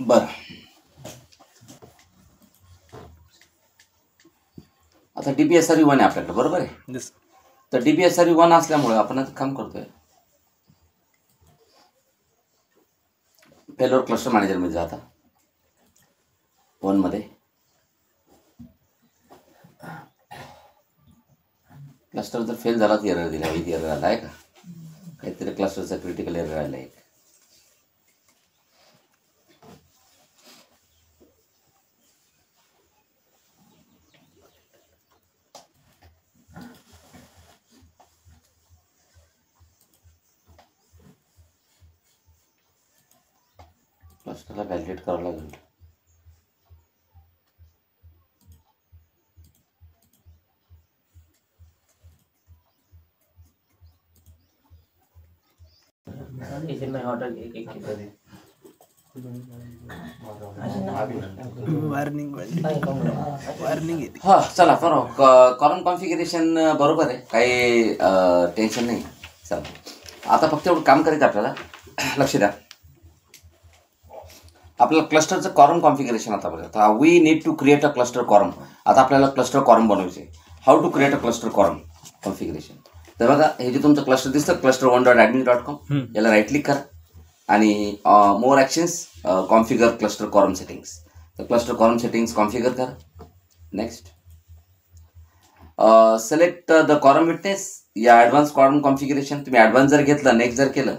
बरं, आता DPSRV 1 आहे आपल्याकडे, बरोबर आहे. तर DPSRV 1 असल्यामुळे आपण आता काम करतोय. फेलोर क्लस्टर मॅनेजरमध्ये जाता 1 मध्ये. क्लस्टर जर फेल झाला तर एरर दिला, विथ एरर आला आहे का, काहीतरी क्लस्टरचा क्रिटिकल एरर आला आहे. क्लस्टरला व्हॅलिडेट करावं लागेल. हा चला बरोबर, कॉलम कॉन्फिगरेशन बरोबर आहे, काही टेन्शन नाही. चला आता फक्त एवढं काम करायचं आपल्याला. लक्ष द्या, आपल्याला क्लस्टरचं कॉलम कॉन्फिगरेशन आता we need to create a cluster quorum. आता आपल्याला क्लस्टर कॉलम बनवायचे. How to create a cluster quorum configuration. तर बघा, हे जे तुमचं क्लस्टर दिसतं cluster1.admin.com, याला राईट क्लिक करा आणि more actions, configure cluster column settings. तर क्लस्टर कॉलम सेटिंग्स कॉन्फिगर करा. Next select the column witness या ॲडव्हान्स कॉलम कॉन्फिगरेशन. तुम्ही ॲडव्हान्स जर घेतलं, नेक्स्ट जर केलं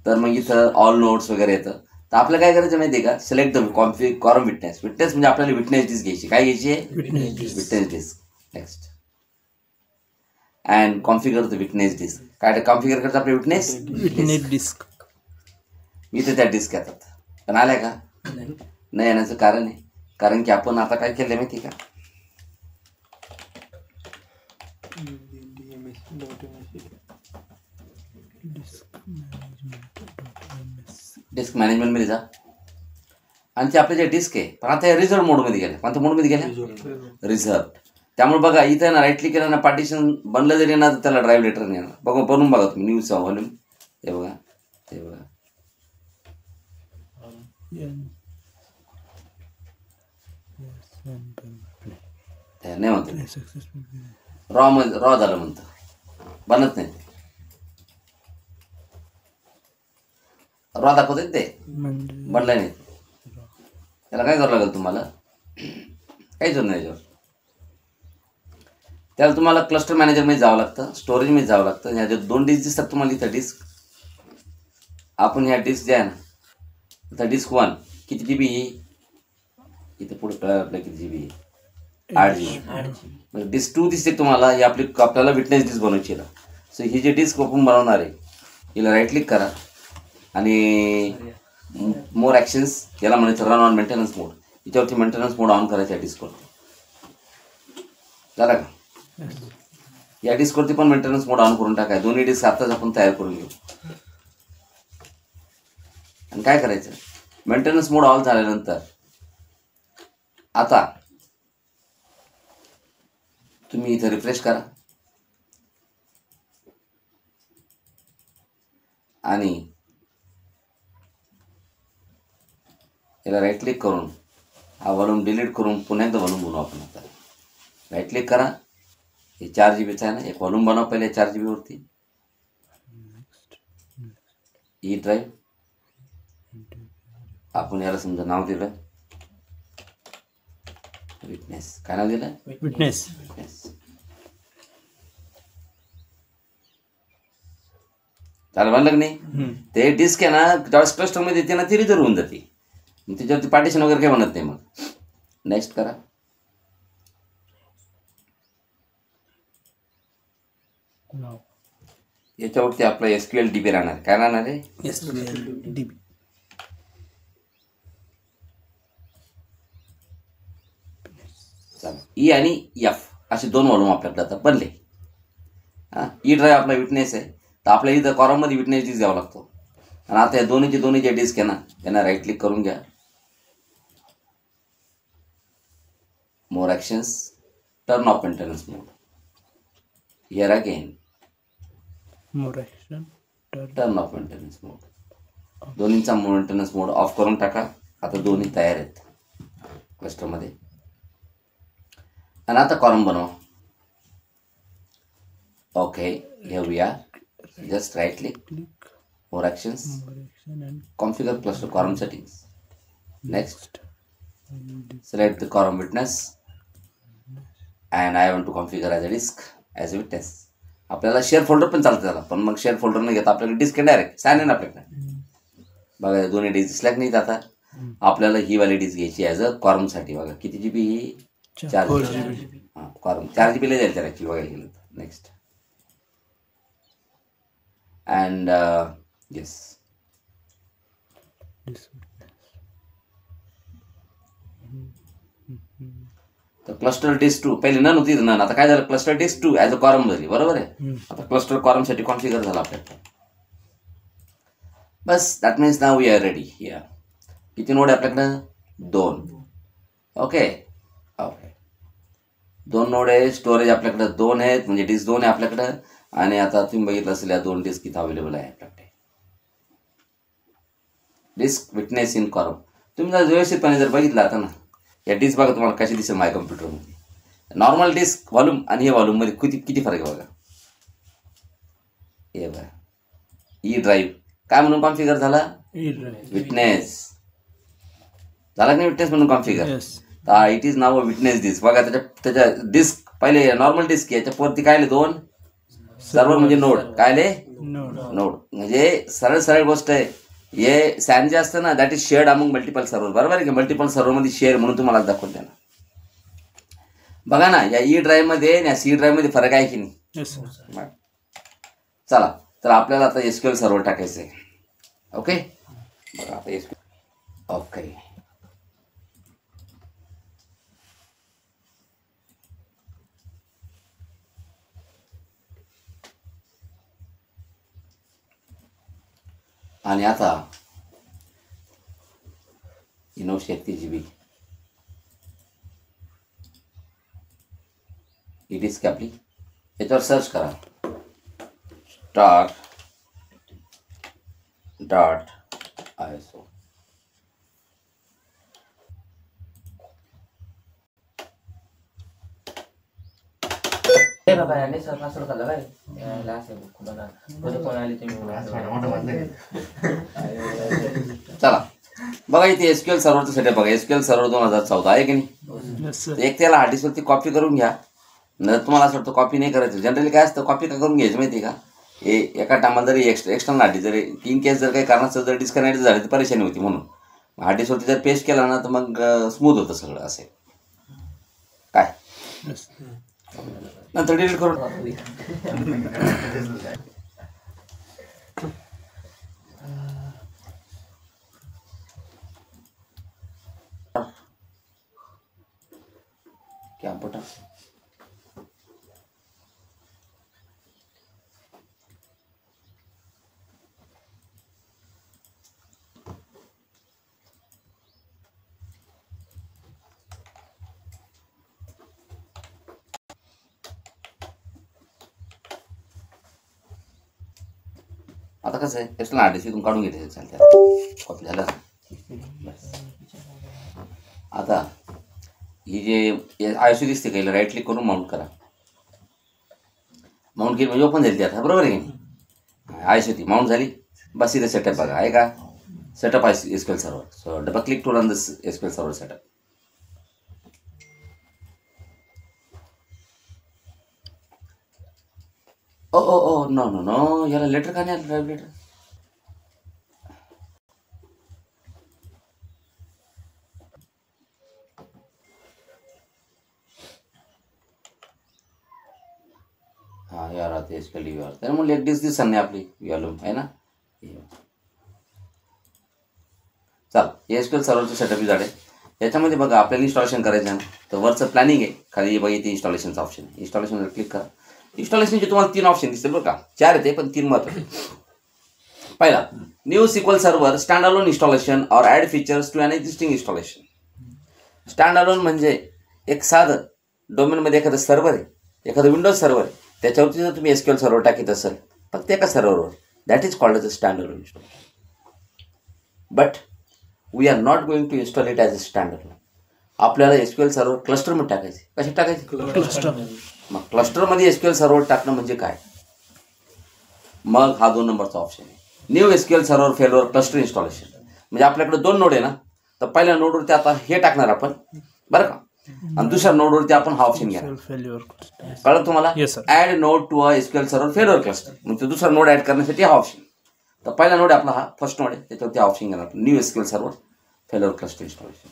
तर मग इथं ऑल नोट्स वगैरे येतं. तर आपलं काय करायचं माहिती आहे का, select the column witness. Witness म्हणजे आपल्याला विटनेस डिस्क घ्यायची. काय घ्यायची आहे? Witness disk. Next and configure the witness disk. काय कॉन्फिगर करतं आपले विटनेस डिस्क. इथे त्या डिस्क येतात. पण आल्या का? नाही येण्याचं कारण आहे, कारण की आपण आता काय केलं माहिती का, डिस्क मॅनेजमेंटमध्ये जा आणि ते आपले जे डिस्क आहे, पण आता रिझर्व मोडमध्ये गेले. कोणत्या मोडमध्ये गेल्या? रिझर्व. त्यामुळे बघा इथं ना राईट क्लिक केलं ना, पार्टिशन बनलं जरी ना तर त्याला ड्राईव्ह लेटर नाही येणार. बघा बनवून बघा तुम्ही, न्यूजचा व्हॉल्यूम हे बघा, ते बघा. नाही म्हणत रॉ झालं म्हणतं, बनत नाही. रॉ दाखवत ते बनलं नाही. त्याला काय करावं लागेल तुम्हाला, काहीच होत नाही याच्यावर. त्याला तुम्हाला क्लस्टर मॅनेजरमध्ये जावं लागतं, स्टोरेजमध्ये जावं लागतं. ह्या ज्या 2 डिस्क दिसतात तुम्हाला इथं डिस्क, आपण ह्या डिस्क ज्या आहे ना, आता डिस्क 1 किती GB ही, इथे पुढे आपल्या किती GB आहे, 8 GB. डिस्क 2 दिसते तुम्हाला, ही आपल्याला विटनेस डिस्क बनवायची. सो ही जी डिस्क आपण बनवणार आहे, हिला राईट क्लिक करा आणि मोर ॲक्शन्स, याला म्हणायचं रन ऑन मेंटेनन्स मोड. याच्यावरती मेंटेनन्स मोड ऑन करायचा. डिस्कवरती झाला का? या डिस्कवरती पण मेंटेनन्स मोड ऑन करून टाकाय. दोन्ही डिस्क आताच आपण तयार करून घेऊ. आणि काय करायचं, मेंटेनन्स मोड ऑन झाल्यानंतर आता तुम्ही इथे रिफ्रेश करा आणि याला राईट क्लिक करून हा वॉल्यूम डिलीट करून पुन्हा एकदा वॉल्यूम बनवू आपण. आता राईट क्लिक करा, हे 4 GBचा आहे ना, एक वॉल्यूम बनवा पहिले 4 GB वरती. ई ड्राईव्ह आपण याला समजा नाव दिलं विटनेस. काय नाव दिलं? विटनेस. चालेल, बनलं नाही. ते डिस्क आहे ना, ज्यावेळेस क्लस्टरमध्ये येते ना, ती रिझर्व होऊन जाते. त्याच्यावरती पार्टिशन वगैरे काही बनत नाही. मग नेक्स्ट करा. याच्यावरती आपला SQL DB राहणार. काय राहणार आहे? SQL DB. ई आणि F असे 2 वॉल्यूम आपल्याकडे आता बनले. हां, ई ड्राईव्ह आपला विटनेस आहे, तर आपल्या इथं कॉलममध्ये विटनेस डिस्क द्यावा लागतो. आणि आता या दोन्ही जे डिस्क आहे ना, यांना राईट क्लिक करून घ्या. More actions, turn off maintenance mode. Here again more action, turn off maintenance mode. दोन्हीचा मेंटेनन्स मोड ऑफ करून टाका. आता दोन्ही तयार आहेत क्लस्टरमध्ये. आणि आता कॉलम बनवा. Okay, here we are. Just right click, more actions, configure cluster column settings. Next, select the column witness and I want to configure as a disk as a witness. आपल्याला शेअर फोल्डर पण चालतं त्याला, पण मग share folder नाही घेता, आपल्याला disk direct sign in आपल्याकडे. बघा दोन्ही डिस्क दिसल्या की नाही. आता आपल्याला ही वाली डिस्क घ्यायची ॲज अ कॉलमसाठी. बघा किती GB ही? 4 GB. हां, कॉलम 4 GB ला जाईल त्याला ॲक्च्युली बघायला गेलं तर. नेक्स्ट अँड येस, तर क्लस्टर डिस्क 2 पहिले नन होती. नन आता काय झालं, cluster disk 2 as a column झाली. बरोबर आहे. आता क्लस्टर कॉलमसाठी कॉन्फिगर झाला आपल्याकडे. बस that means now we are ready. Here किती नोड आहे आपल्याकडं? 2. ओके ओके, 2 नोड आहे. स्टोरेज आपल्याकडं 2 आहेत, म्हणजे डिस्क 2 आहे आपल्याकडं. आणि आता तुम्ही बघितलं असेल या 2 डिस्क इथं अवेलेबल आहे आपल्याकडे. Disk witness in quorum. तुम्ही जर व्यवस्थितपणे जर बघितलं आता ना, या डिस्क बघा तुम्हाला कशी दिसेल माझ्या कम्प्युटरमध्ये. नॉर्मल डिस्क व्हॉल्यूम आणि हे व्हॉल्यूममध्ये किती फरक आहे बघा. हे बघा, ई ड्राईव्ह काय म्हणून कॉन्फिगर झाला? विटनेस झाला की नाही? विटनेस म्हणून कॉन्फिगर. तर इट इज नाव विटनेस डिस्क. बघा त्याच्या डिस्क पहिले नॉर्मल डिस्क, याच्यावरती काय 2 सर्व्हर म्हणजे नोड. काय नोड म्हणजे सरळ गोष्ट आहे. हे सॅन जे असतं ना, that is shared among multiple server. बरोबर आहे की? मल्टिपल सर्व्हरमध्ये शेअर म्हणून तुम्हाला दाखवून द्या ना. बघा ना, या ई ड्राईव्हमध्ये आणि या सी ड्राईव्हमध्ये फरक आहे की नाही? चला, तर आपल्याला आता SQL सर्व्हर टाकायचं आहे. ओके, बघा आता SQL. ओके, आणि आता 931 GB ही डिस्क आपली. याच्यावर सर्च करा .ISO. चला बघा इथे SQL सर्व्हरचं सेटअप बघा. SQL सर्व्हर 2014 आहे की नाही? एक त्याला हार्ड डिस्कवरती कॉपी करून घ्या. नंतर तुम्हाला असं वाटतं कॉपी नाही करायचं. जनरली काय असतं, कॉपी का करून घ्यायचं माहिती आहे का? एका टायमाला जरी एक्सटर्नल हार्ड डिस्क जरी इन केस जर काही कारणास्तव जर डिस्कनेक्ट झाली तर परेशानी होती. म्हणून हार्ड डिस्कवरती जर पेस्ट केला ना तर मग स्मूथ होतं सगळं. असे काय नंतर डिलीट करून क्या बटा. आता कसं आहे, एक्सटर्नल हार्ड डिस्क इथून काढून घेते चालते. कॉपी झालं. आता ही जे ISO दिसते का, राईट क्लिक करून माउंट करा. माउंट केली म्हणजे ओपन झाली ती आता. बरोबर आहे की नाही? ISO ती माउंट झाली. बस इथं सेटअप बघा आहे का, सेटअप आहे SQL server. So double click to run this SQL server setup. Oh no याला लेटर का नाही आलं? Drive letter. हां यार आता SQL व्यूअर त्यामुळे एक डिस्क दिसणार नाही आपली व्हॉल्यूम आहे ना. चल SQL सर्व्हरचं सेटअप झाले. याच्यामध्ये बघा आपल्याला इन्स्टॉलेशन करायचं आहे तर वरचं प्लॅनिंग आहे, खाली बघा इथे इन्स्टॉलेशनचं ऑप्शन. इन्स्टॉलेशनवर क्लिक करा. इन्स्टॉलेशनचे तुम्हाला 3 ऑप्शन दिसतील बरं का. 4 येते पण 3 महत्त्वाचे. पहिला, new SQL server stand alone installation or add features to an existing installation. Stand alone म्हणजे एक साधं डोमेनमध्ये एखादं सर्व्हर आहे, एखादं विंडोज सर्व्हर आहे, त्याच्यावरती जर तुम्ही SQL सर्व्हर टाकीत असेल फक्त एका सर्व्हरवर That is called as a standalone installation. But we are not going to install it as a standalone. आपल्याला SQL सर्व्हर क्लस्टरमध्ये टाकायचे. कसे टाकायचे? क्लस्टर. मग क्लस्टरमध्ये SQL सर्व्हर टाकणं म्हणजे काय? मग हा 2 नंबरचा ऑप्शन आहे. New SQL server failover cluster installation. म्हणजे आपल्याकडे 2 नोड आहे ना, तर पहिल्या नोडवरती आता हे टाकणार आपण, बरं का, आणि दुसऱ्या नोडवरती आपण हा ऑप्शन घ्या. कळलं तुम्हाला? Add node to SQL server failover cluster. म्हणजे दुसरा नोड ऍड करण्यासाठी हा ऑप्शन. तर पहिला नोड आपला हा फर्स्ट नोड आहे, त्याच्यावरती हा ऑप्शन घेणार new SQL server failover cluster installation.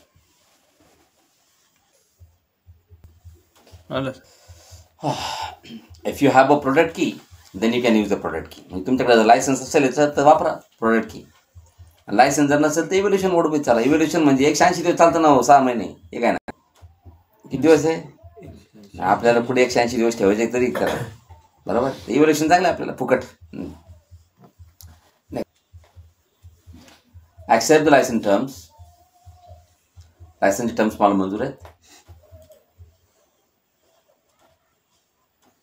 If you have a product key then you can use the product key. म्हणजे तुमच्याकडे जर लायसन्स असेल तर वापरा प्रोडक्ट की. लायसन्स जर नसेल तर इव्हॅल्युएशन मोडमध्ये चाला. इव्हॅल्युएशन म्हणजे 180 दिवस चालतं ना, 6 महिने. हे काय ना, किती दिवस आहे आपल्याला पुढे? 180 दिवस ठेवायचे तरी करा, बरोबर. इव्हॅल्युएशन चांगलं आहे आपल्याला, फुकट. Accept the license terms. लायसन्सचे टर्म्स मला मंजूर आहेत.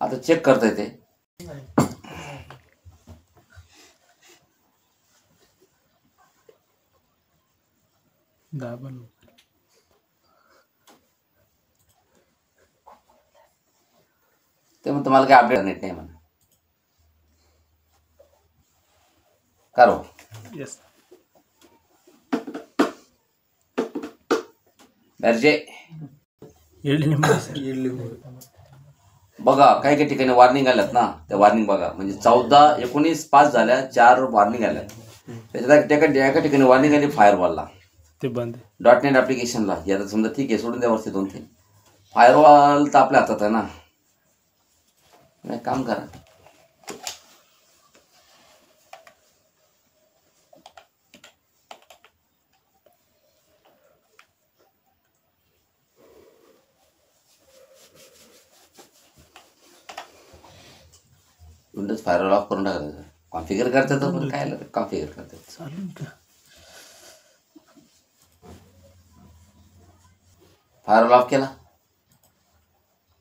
आता चेक करता येते. ते मग तुम्हाला काय अपडेट नेट नाही म्हणा करो. दर्जे बघा, काही काही ठिकाणी वॉर्निंग आल्यात ना, त्या वॉर्निंग बघा. म्हणजे 14, 19 पास झाल्या, 4 वॉर्निंग आल्या. त्याच्यात एका ठिकाणी वॉर्निंग आली फायरवॉलला, ते बंद. .NET ॲप्लिकेशनला. याचा समजा ठीक आहे, सोडून द्या वरती 2-3. फायरवॉल तर आपल्या हातात आहे ना. नाही, काम करा. विंडोज फायरवॉल ऑफ करून टाकायचं. कॉन्फिगर करतात पण काय कॉन्फिगर करतात. फायरवॉल ऑफ केला,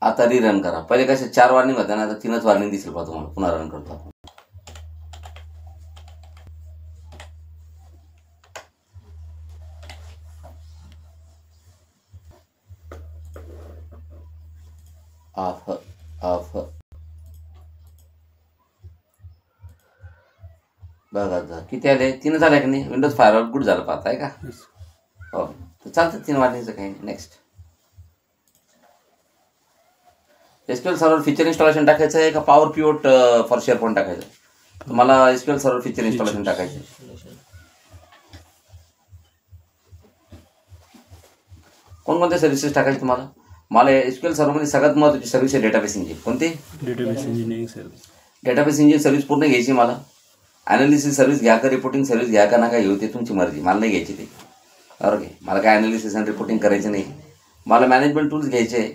आता रिरन करा. पहिले कसे 4 वॉर्निंग होत्या ना, आता 3च वॉर्निंग दिसेल पहा तुम्हाला. पुन्हा रन करतो आपण. ऑफ ऑफ बघा किती आले? 3च आले की नाही? विंडोज फायरवॉल गुड झालं पाहताय का? हो, तर चालतं 3 वॉर्निंगचं काही नाही. Next, SQL server feature installation टाकायचं आहे का पॉवर पिवोट फॉर शेअरपॉइंट टाकायचं? तुम्हाला SQL सर्व्हर फीचर इन्स्टॉलेशन टाकायचं. कोणकोणत्या सर्व्हिसेस टाकायचे तुम्हाला? मला SQL सर्व्हरमध्ये सगळ्यात महत्त्वाची सर्व्हिस आहे डेटाबेस इंजिन. कोणती? Database engineering service. Database engine service पूर्ण घ्यायची मला. ॲनालिसिस सर्व्हिस घ्या का रिपोर्टिंग सर्व्हिस घ्या का नका घेऊ, ते तुमची मर्जी. मला नाही घ्यायची ते. ओके, मला काय ॲनालिसिस आणि रिपोर्टिंग करायचं नाही. मला मॅनेजमेंट टूल्स घ्यायचे आहे,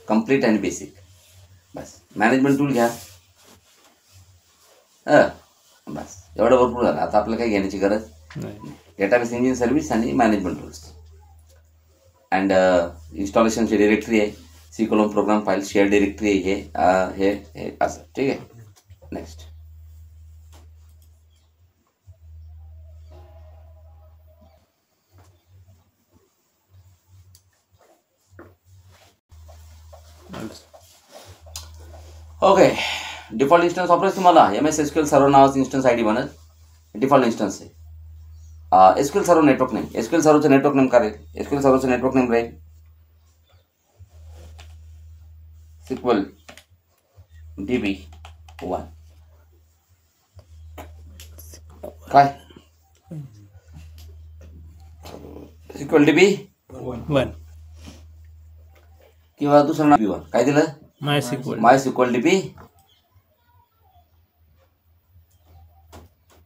कम्प्लीट आणि बेसिक. बस मॅनेजमेंट टूल घ्या. बस एवढं भरपूर झालं. आता आपल्याला काही घेण्याची गरज नाही. डेटाबेस इंजिन सर्व्हिस आणि मॅनेजमेंट टूल्स. अँड इन्स्टॉलेशनची डिरेक्टरी आहे, C: program file share directory आहे. हे असं ठीक आहे. Next, okay. डिफॉल्ट इन्स्टन्स वापरायचं तुम्हाला. MS SQL सर्व्हर नावाचं इन्स्टन्स ID बनल. डिफॉल्ट इन्स्टन्स आहे. SQL server network name. SQL सर्व्हरचं नेटवर्क नेम काय राहील? SQL सर्व्हरचं नेटवर्क नेम राहील SQL DB1. काय? SQL DB1 किंवा दुसरं नाव DB1. काय दिलं? MySQL DB.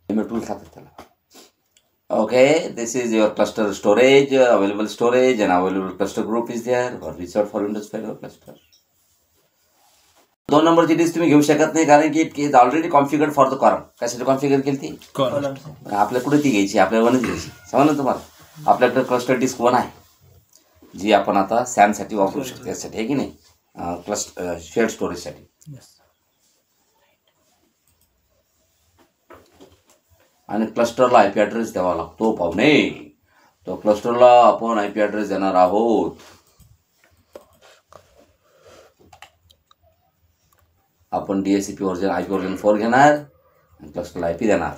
टूल खातात त्याला. Okay, this is your cluster storage, available storage and available cluster group is there for research for Windows firewall cluster. 2 नंबरची डिस्क तुम्ही घेऊ शकत नाही, कारण की it is already configured for the quorum. कशासाठी कॉन्फिगर केली ती? कॉलम. आपल्या कुठे ती घ्यायची? आपल्याला 1च घ्यायची. समजलं तुम्हाला? आपल्याकडे क्लस्टर डिस्क 1 आहे, जी आपण आता सॅमसाठी वापरू शकतो. त्यासाठी आहे की नाही? क्लस्टर शेअर्ड स्टोरेजसाठी. आणि क्लस्टरला आय पी ॲड्रेस द्यावा लागतो पाहुणे. तो क्लस्टरला आपण आय पी ॲड्रेस देणार आहोत. आपण DHCP व्हर्जन IP व्हर्जन 4 घेणार आणि क्लस्टरला IP देणार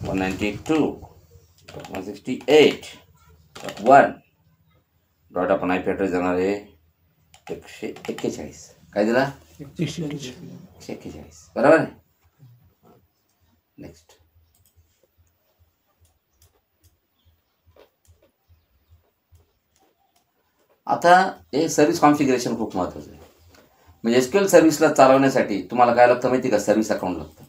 192.168.1. डॉट आपण IP ॲड्रेस देणार आहे 141. काय दिला? 141. बरोबर आहे. नेक्स्ट. आता हे सर्व्हिस कॉन्फिगरेशन खूप महत्त्वाचं आहे. म्हणजे SQL सर्व्हिसला चालवण्यासाठी तुम्हाला काय लागतं माहिती का? सर्व्हिस अकाउंट लागतं.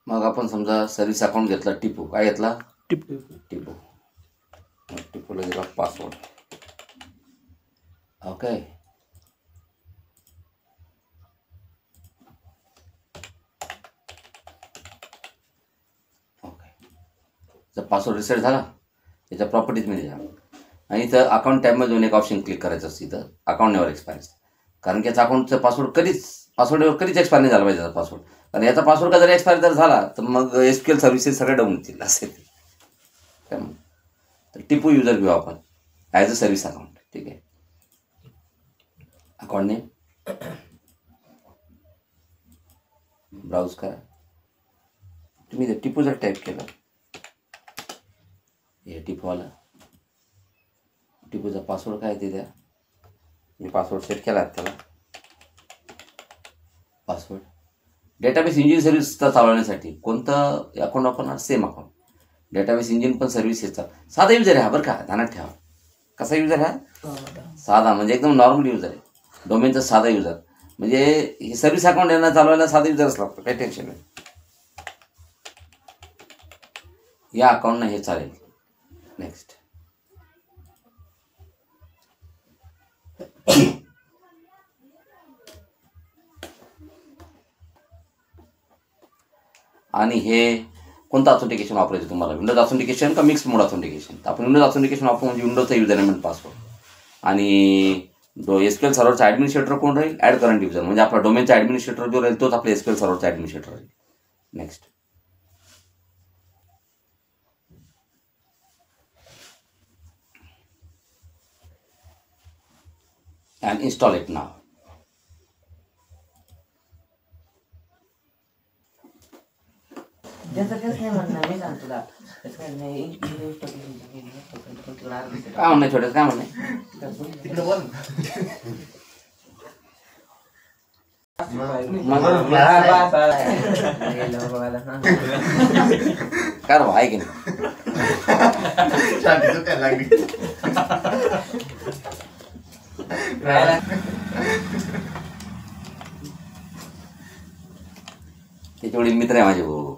मग आपण समजा सर्व्हिस अकाउंट घेतला टिपू. काय घेतला? टिपू. टिपूला दिला पासवर्ड. ओके. जर पासवर्ड रिसेट झाला त्याच्या प्रॉपर्टीजमध्ये जा आणि इथं अकाउंट टॅबमध्ये जाऊन एक ऑप्शन क्लिक करायचं असतं. इथं अकाउंट नेवर एक्सपायर. कारण की याचा अकाउंटचा पासवर्डवर कधीच एक्सपायर नाही झाला पाहिजे याचा पासवर्ड. कारण याचा पासवर्ड का जर एक्सपायर जर झाला तर मग SQL सर्व्हिसेस सगळे डाऊन होतील असे ते. तर टिपू युजर घेऊ आपण ॲज अ सर्व्हिस अकाउंट. ठीक आहे. अकाउंट नेम ब्राउज करा. तुम्ही जर टिपू जर टाईप केलं हे टिपूवाला टिपूचा पासवर्ड काय ते द्या. मी पासवर्ड सेट केला आहे त्याला. पासवर्ड डेटाबेस इंजिन सर्व्हिसचा चालवण्यासाठी कोणतं अकाउंट वापरणार? Same account. डेटाबेस इंजिन पण सर्व्हिसेसचा साधा युजर आहे हा बरं का, ध्यानात ठेवा. कसा युजर हा? साधा म्हणजे एकदम नॉर्मल युजर आहे. डोमेनचा साधा युजर म्हणजे हे सर्व्हिस अकाउंट यांना चालवायला साधा युजरच लागतो. काही टेन्शन नाही. या अकाउंटनं हे चालेल. नेक्स्ट. आणि हे कोणतं ऑथेंटिकेशन वापरायचं तुम्हाला? विंडोज ऑथेंटिकेशन का मिक्स मोड ऑथेंटिकेशन? आपण विंडोज ऑथेंटिकेशन वापरू. म्हणजे विंडोजचा युजर नेम पासवर्ड. आणि SQL सर्व्हरचा ॲडमिनिस्ट्रेटर कोण राहील? Add current user. म्हणजे आपला डोमेनचा ॲडमिनिस्ट्रेटर जो राहील तोच आपला SQL सर्व्हरचा ॲडमिनिस्ट्रेटर राहील. Next. and install it now. त्याचं कसं नाही म्हणणार मी सांगतो तुला. काय म्हणणं छोटं? काय म्हणणं? तिकडे बोल. काय रे आहे की नाही? त्याच्या वडील मित्र आहे माझे भाऊ.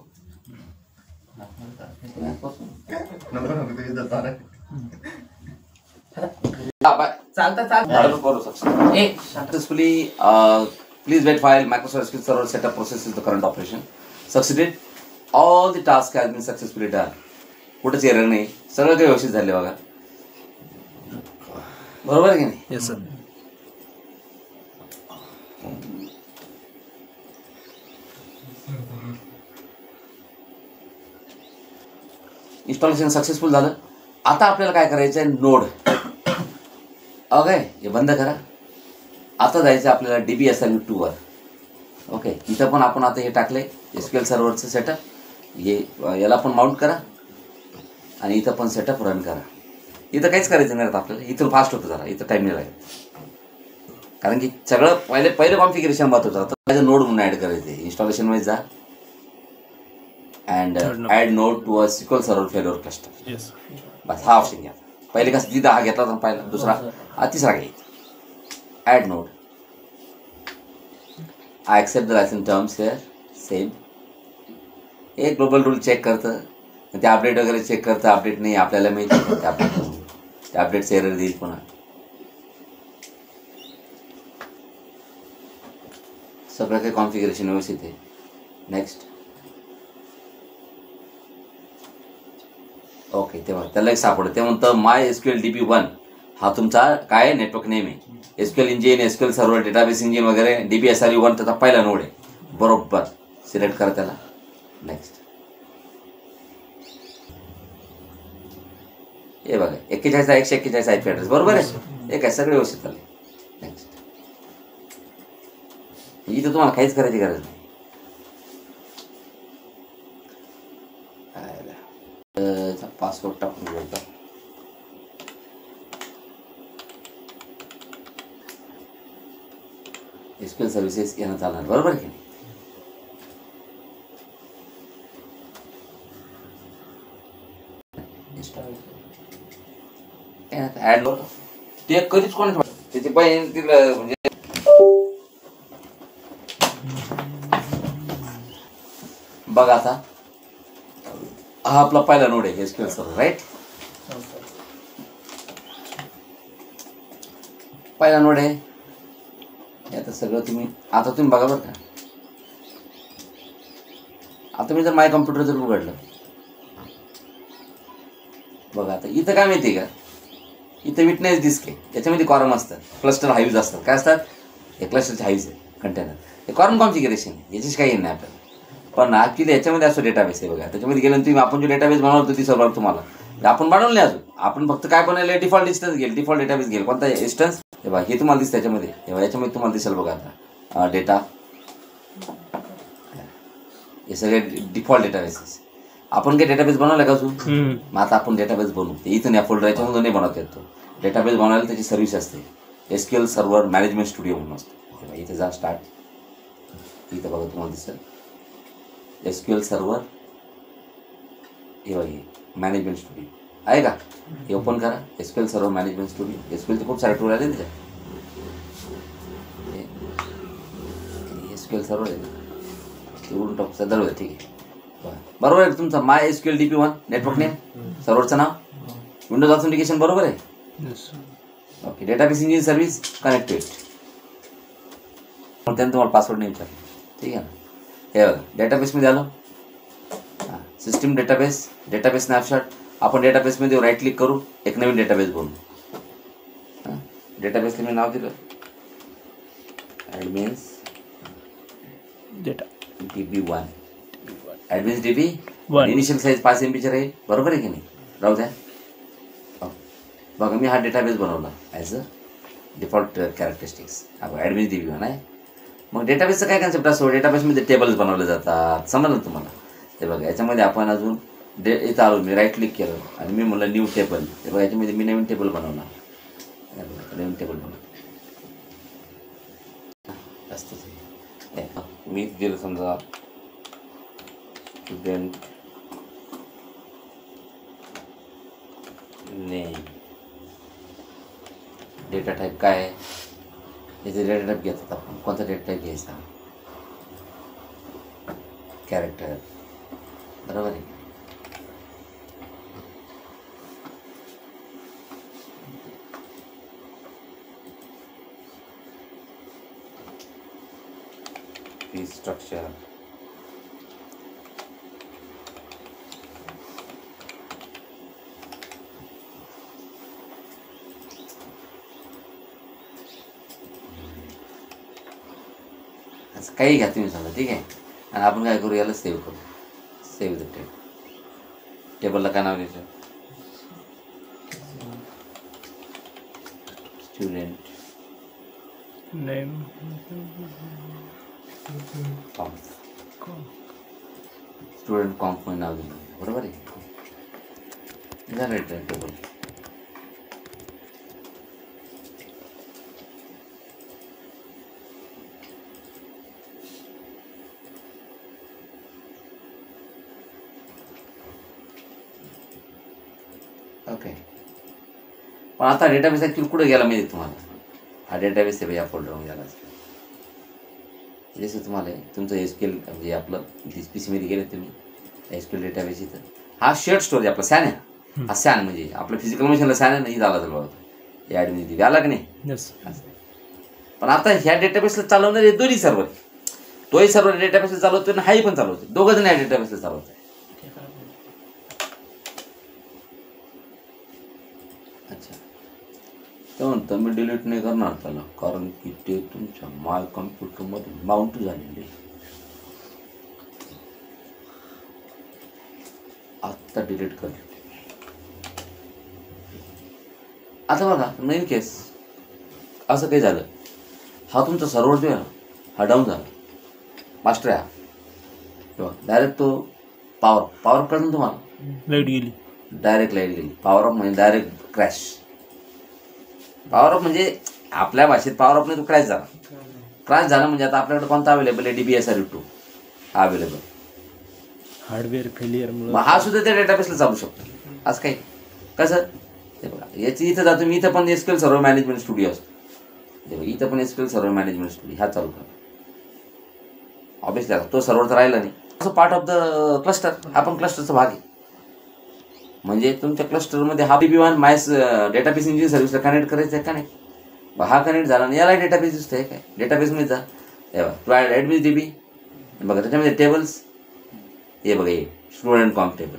Successfully, please wait while Microsoft SQL Server setup processes the current operation. Succeeded. All the task has been successfully done. कुठेच एरर नाही. सगळं काही व्यवस्थित झाले बघा. बरोबर आहे की नाही? Yes sir. इन्स्टॉलेशन सक्सेसफुल झालं. आता आपल्याला काय करायचं आहे? नोड. ओके, हे बंद करा. आता जायचं आपल्याला DB-SLU2 वर. ओके, इथं पण आपण आता हे टाकले SQL सर्व्हरचं सेटअप. हे याला पण माउंट करा आणि इथं पण सेटअप रन करा. इथं काहीच करायचं नाही आपल्याला. इथं फास्ट होतं जरा, इथं टाईम नाही लागेल. कारण की सगळं पहिलं कॉन्फिगरेशन महत्त्वाचं होतं. माझं नोड म्हणून ॲड करायचं आहे. इन्स्टॉलेशनमध्ये जा and add node to a SQL server failure cluster. Yes. बस हा ऑप्शन घ्या. पहिले कसं तिथं हा घेतला तर पहिला, दुसरा तिसरा घ्यायचा. Add node. I accept the license terms here. Same. हे ग्लोबल रूल चेक करतं. ते अपडेट वगैरे चेक करतं. अपडेट नाही आपल्याला माहिती आहे. ते अपडेटचं एरर देईल पुन्हा. सगळं काही कॉन्फिगरेशन व्यवस्थित आहे. नेक्स्ट. ओके, तेव्हा त्याला एक सापडतं. ते म्हणतं MySQL DB1 हा तुमचा काय नेटवर्क नेम आहे. SQL engine, SQL server, database engine वगैरे, DBSRE1 त्याचा पहिला नोड आहे. बरोबर सिलेक्ट करा त्याला. नेक्स्ट. हे बघा 41 141 IP ॲड्रेस बरोबर आहे. हे काय सगळे व्यवस्थित आले. नेक्स्ट. इथं तुम्हाला काहीच करायची गरज नाही. पासवर्ड टाकून घेऊ का. एसक्यूएल सर्व्हिसेस येणं चालणार बरोबर की नाही. ऍड ते कधीच कोणाच त्याची बहीण तिला म्हणजे बघा आता हा आपला पहिला नोड आहे एसक्यूएल सर्व्हर राईट. पहिला नोड आहे. आता सगळं आता तुम्ही बघा बरं का. आता मी जर माय कम्प्युटर जर उघडलं बघा. आता इथं काय माहिती आहे का, इथं विटनेस डिस्क आहे. याच्यामध्ये कॉरम असतात, क्लस्टर हाईव्ज असतात. काय असतात हे क्लस्टरचे हाईव्ज आहे कंटेनर. हे कॉरम कॉन्फिगरेशन आहे, याचीच काही नाही आपल्याला. पण ॲक्च्युली याच्यामध्ये असतो डेटाबेस आहे बघा. त्याच्यामध्ये गेलं तुम्ही आपण जो डेटाबेस बनवतो ती सर्व्हर तुम्हाला आपण बनवलं नाही अजून. आपण फक्त काय बनवलं आहे डिफॉल्ट इन्स्टन्स घेईल, डिफॉल्ट डेटाबेस घेईल. कोणता इन्स्टन्स हे बघा हे तुम्हाला दिसतं याच्यामध्ये. हे याच्यामध्ये तुम्हाला दिसेल बघा आता डेटा. हे सगळे डिफॉल्ट डेटाबेसेस. आपण काही डेटाबेस बनवला का अजून. मग आता आपण डेटाबेस बनवू. ते इथं या फोल्डर याच्यामधून नाही बनवता येतो. डेटाबेस बनवायला त्याची सर्व्हिस असते. एसक्यूएल सर्व्हर मॅनेजमेंट स्टुडिओ म्हणून असतो. इथे जा स्टार्ट. इथं बघा तुम्हाला दिसेल एसक्यूएल सर्व्हर. हे बघा मॅनेजमेंट स्टुडिओ आहे का. हे ओपन करा. SQL server management studio. एसक्यूएलचे खूप सारे टूल आले त्याच्यात. एसक्यूएल सर्व्हर आहे ते उडून टाकू सध्या. ठीक आहे बरोबर आहे. तुमचा माय एसक्यूएल DB1 नेटवर्क नेम, सर्व्हरचं नाव, विंडोज ऑथेंटिकेशन बरोबर आहे. Okay. Database engine service connected. मग त्यानं तुम्हाला पासवर्ड नाही विचारलं. ठीक आहे ना. हे बघा डेटाबेसमध्ये आलो. System database, database snapshot. आपण डेटाबेसमध्ये राईट क्लिक करू, एक नवीन डेटाबेस बनवू. डेटाबेसला मी नाव दिलं admins data DB1. Admins DB1. Initial size 5 MB राहील बरोबर आहे की नाही. राहू द्या. बघा मी हा डेटाबेस बनवला as a default characteristics. Admins DB1 आहे. मग डेटाबेसचं काय कन्सेप्ट असतो. डेटाबेसमध्ये टेबल्स बनवले जातात. समजलं तुम्हाला. हे बघा याच्यामध्ये आपण अजून इथं आलो मी राईट क्लिक केलं आणि मी म्हणलं न्यू टेबल. हे बघा याच्यामध्ये मी नवीन टेबल बनवला. नवीन टेबल बनवलं असतंच. मी दिलं समजा स्टुडंट नेम. डेटा टाईप काय आहे. याचे डेटा टाईप घेतात आपण. कोणता डेटा टाईप घ्यायचा. कॅरेक्टर बरोबर आहे. Fee structure. असं काही घ्या तुम्ही समजा. ठीक आहे. आणि आपण काय करू याला सेव्ह करू. Save the table. टेबलला काय नाव द्यायचं. स्टुडंट नेम कॉम्प. स्टुडंट कॉम्प म्हणून नाव दिलं बरोबर आहे. झालं टेबल. ओके. पण आता डेटाबेस ॲक्च्युली कुठं गेला माहिती तुम्हाला. हा डेटाबेस आहे या फोल्डरमध्ये गेला. जसं तुम्हाला तुमचं एसक्यूएल म्हणजे आपलं PC मध्ये गेलं तुम्ही एसक्यूएल डेटाबेस इथं. हा शेअर्ड स्टोरेज आपला सॅन आहे. हा सॅन म्हणजे आपलं फिजिकल मशीनला सॅन आहे नाही झाला तर बाबा हे ॲडमिन दिली आला की नाही. पण आता ह्या डेटाबेसला चालवणारे दोन्ही सर्व्हर. तोही सर्व्हर डेटाबेसला चालवतो आणि हाही पण चालवतो. दोघं जण या डेटाबेसला चालवत आहे. अच्छा. ते म्हणतं मी डिलीट नाही करणार त्याला, कारण की ते तुमच्या माय कम्प्युटरमध्ये माउंट झालेले. आत्ता डिलीट कर. आता बघा नवीन केस असं काही झालं, हा तुमचा सर्व्हर जो आहे ना हा डाऊन झाला, मास्टर आहे किंवा डायरेक्ट तो पॉवर कळलं ना तुम्हाला, लाईट गेली. डायरेक्ट लाईट गेली. पॉवर ऑफ म्हणजे डायरेक्ट क्रॅश. पॉवर ऑफ म्हणजे आपल्या भाषेत पॉवर ऑफ नाही, तो क्रॅश झाला. क्रॅश झाला म्हणजे आता आपल्याकडे कोणता अवेलेबल आहे, DBSRU2 हा अवेलेबल. हार्डवेअर फेलियरमुळे मग हा सुद्धा त्या डेटाबेसला चालू शकतो. असं काही कसं हे बघा, याची इथं जातो मी, इथं पण SQL सर्व्हर मॅनेजमेंट स्टुडिओ असतो. हे बघा इथं पण SQL सर्व्हर मॅनेजमेंट स्टुडिओ हा चालू करा. ऑब्विसली आता तो सर्व्हर तर राहिला नाही, असं पार्ट ऑफ द क्लस्टर, हा पण क्लस्टरचा भाग आहे. म्हणजे तुमच्या क्लस्टरमध्ये हा DB1 मायस डेटाबेस इंजिन सर्व्हिसला कनेक्ट करायचं आहे का नाही. हा कनेक्ट झाला ना, याला डेटाबेस दिसतंय काय, डेटाबेसमध्ये जा. हे बघा टू ॲडमिन DB, बघा त्याच्यामध्ये टेबल्स, हे बघा हे स्टुडंट कॉम टेबल,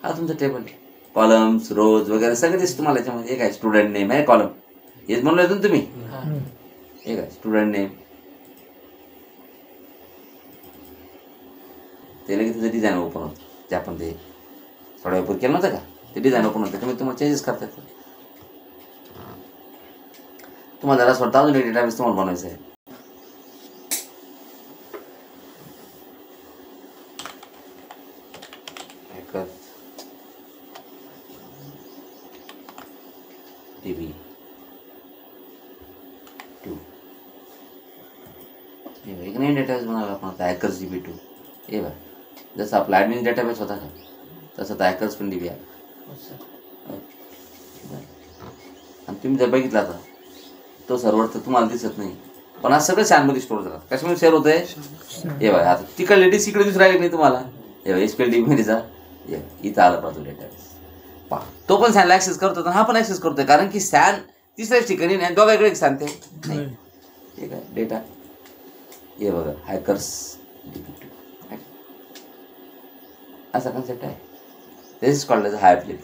हा तुमचा टेबल आहे. कॉलम्स रोज वगैरे सगळे दिसतं तुम्हाला याच्यामध्ये. हे काय स्टुडंट नेम आहे कॉलम, हेच म्हणलं होतं तुम्ही. हे काय स्टुडंट नेम, ते लगेच तुझं डिझाईन ओपन होतं, जे आपण ते थोड्या वेळ केलं नव्हतं का, ते डिझाईन ओपन होतं. त्याच्यामध्ये तुम्हाला चेंजेस करता येतात. तुम्हाला जरा स्वतः अजून एक डेटाबेस तुम्हाला बनवायचं आहे. DB2 एक नवीन डेटाबेस बनवला आपण आता, हॅकर्स DB2. हे बघा जसं आपला ॲडमिन डेटाबेस होता का तसं आता हॅकर्स पण DB आहे. आणि तुम्ही जर बघितला आता तो सर्व्हर तर तुम्हाला दिसत नाही, पण आज सगळं शॅनमध्ये स्टोअर झाला. कशामध्ये शेअर होत आहे, हे बघा आता तिकडे लेडीज इकडे दिसून राहिले नाही तुम्हाला. हे बघा SQL DB मध्ये जा, इथं आला पाहतो डेटाबेस पहा, तो पण सॅनला ॲक्सेस करतो आणि हा पण ॲक्सेस करतोय, कारण की सॅन तिसऱ्याच ठिकाणी नाही, दोघांकडे एक सांगते नाही. हे काय डेटा, हे बघा हॅकर्स DB2 असा कन्सेप्ट आहे. This is called as high flip.